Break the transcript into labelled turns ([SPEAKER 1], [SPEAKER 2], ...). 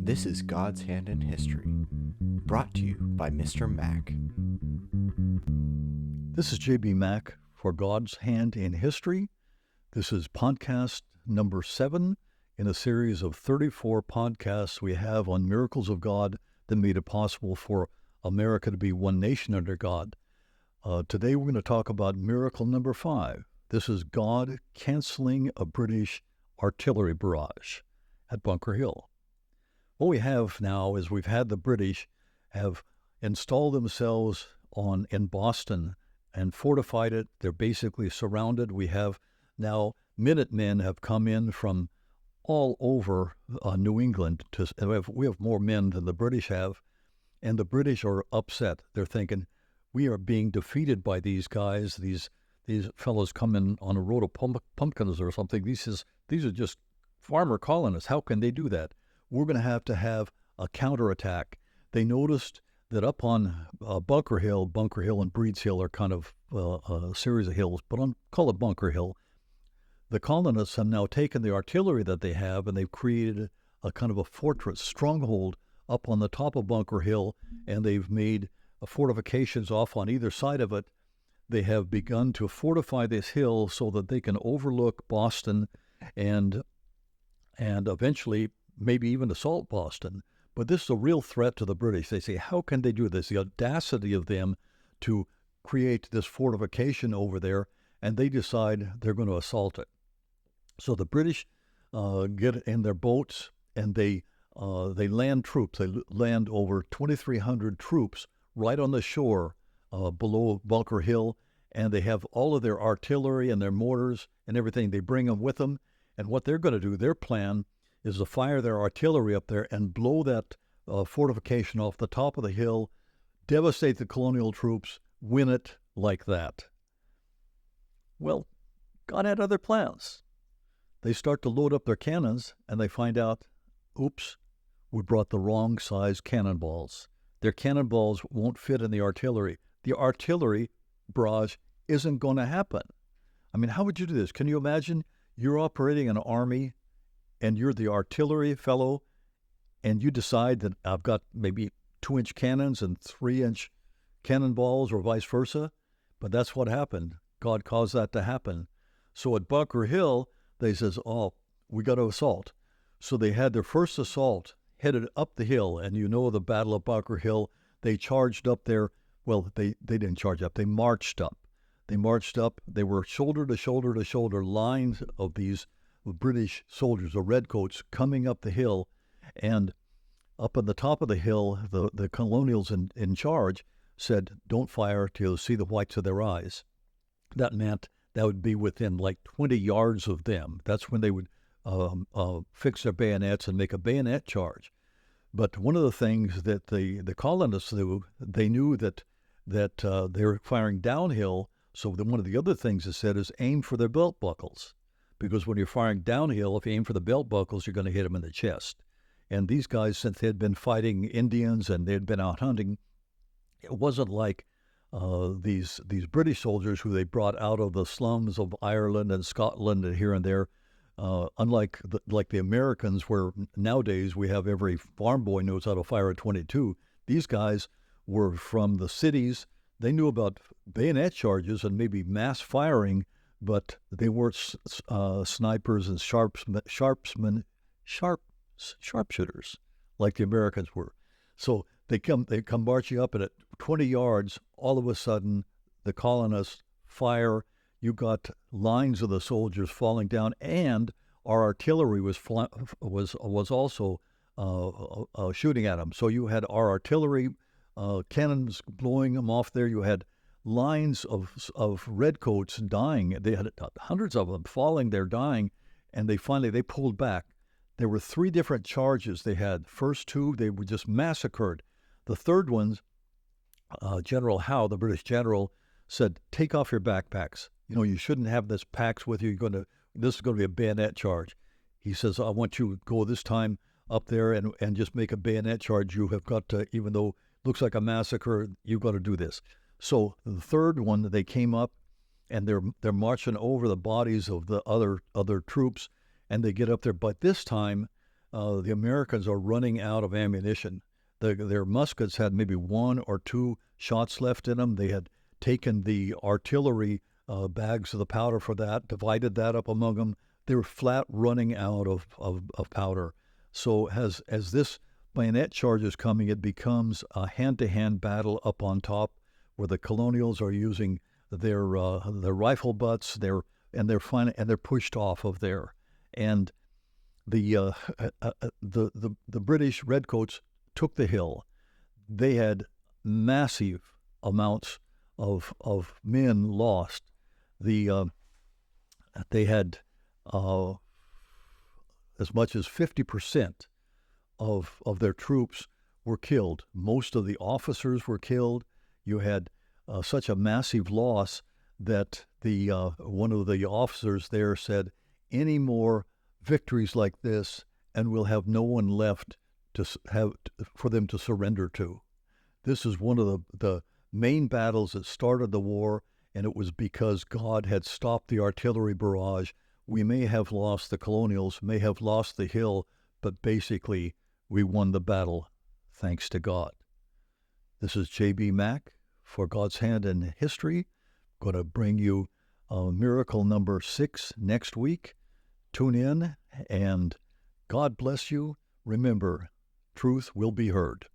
[SPEAKER 1] This is God's Hand in History, brought to you by Mr. Mack.
[SPEAKER 2] This is J.B. Mack for God's Hand in History. This is podcast number 7 in a series of 34 podcasts we have on miracles of God that made it possible for America to be one nation under God. Today we're going to talk about miracle number 5. This is God canceling a British artillery barrage at Bunker Hill. What we have now is we've had the British have installed themselves in Boston and fortified it. They're basically surrounded. We have now Minutemen have come in from all over New England. We have more men than the British have, and the British are upset. They're thinking, we are being defeated by these guys. These fellows come in on a road of pumpkins or something. These are just farmer colonists. How can they do that? We're going to have a counterattack. They noticed that up on Bunker Hill and Breed's Hill are kind of a series of hills, but call it Bunker Hill. The colonists have now taken the artillery that they have, and they've created a kind of a fortress, stronghold up on the top of Bunker Hill, and they've made fortifications off on either side of it. They have begun to fortify this hill so that they can overlook Boston and eventually maybe even assault Boston. But this is a real threat to the British. They say, how can they do this? The audacity of them to create this fortification over there, and they decide they're going to assault it. So the British get in their boats, and they land troops. They land over 2,300 troops right on the shore below Bunker Hill, and they have all of their artillery and their mortars and everything. They bring them with them, and what they're going to do, their plan is to fire their artillery up there and blow that fortification off the top of the hill, devastate the colonial troops, win it like that. Well, God had other plans. They start to load up their cannons, and they find out, oops, we brought the wrong size cannonballs. Their cannonballs won't fit in the artillery. The artillery barrage isn't going to happen. I mean, how would you do this? Can you imagine you're operating an army and you're the artillery fellow, and you decide that I've got maybe 2-inch cannons and 3-inch cannonballs or vice versa? But that's what happened. God caused that to happen. So at Bunker Hill, they says, we got to assault. So they had their first assault headed up the hill, and you know the Battle of Bunker Hill. They charged up there. Well, they didn't charge up. They marched up. They were shoulder to shoulder to shoulder lines of these British soldiers, the redcoats, coming up the hill. And up on the top of the hill, the colonials in charge said, don't fire till you see the whites of their eyes. That meant that would be within like 20 yards of them. That's when they would fix their bayonets and make a bayonet charge. But one of the things that the colonists knew, they knew that they were firing downhill. So one of the other things they said is aim for their belt buckles. Because when you're firing downhill, if you aim for the belt buckles, you're going to hit them in the chest. And these guys, since they had been fighting Indians and they had been out hunting, it wasn't like these British soldiers who they brought out of the slums of Ireland and Scotland and here and there. Unlike the Americans, where nowadays we have every farm boy knows how to fire a .22. These guys were from the cities. They knew about bayonet charges and maybe mass firing, but they weren't snipers and sharpshooters like the Americans were. So they come marching up, and at 20 yards, all of a sudden, the colonists fire. You got lines of the soldiers falling down, and our artillery was also shooting at them. So you had our artillery cannons blowing them off there. You had lines of redcoats dying. They had hundreds of them falling there, dying, and they pulled back. There were 3 different charges they had. First 2, they were just massacred. The third ones, General Howe, the British general, said, take off your backpacks. You shouldn't have this packs with you. This is going to be a bayonet charge. He says, I want you to go this time up there and just make a bayonet charge. You have got to, even though it looks like a massacre, you've got to do this. So the third one, they came up, and they're marching over the bodies of the other troops, and they get up there. But this time, the Americans are running out of ammunition. Their muskets had maybe one or two shots left in them. They had taken the artillery bags of the powder for that, divided that up among them. They were flat running out of powder. So as this bayonet charge is coming, it becomes a hand-to-hand battle up on top, where the colonials are using their rifle butts. They're pushed off of there, and the British redcoats took the hill. They had massive amounts of men lost. They had as much as 50% of their troops were killed. Most of the officers were killed. You had such a massive loss that the one of the officers there said, "Any more victories like this, and we'll have no one left for them to surrender to." This is one of the main battles that started the war, and it was because God had stopped the artillery barrage. We may have lost the colonials, may have lost the hill, but basically we won the battle thanks to God. This is J.B. Mack for God's Hand in History. Going to bring you miracle number 6 next week. Tune in, and God bless you. Remember, truth will be heard.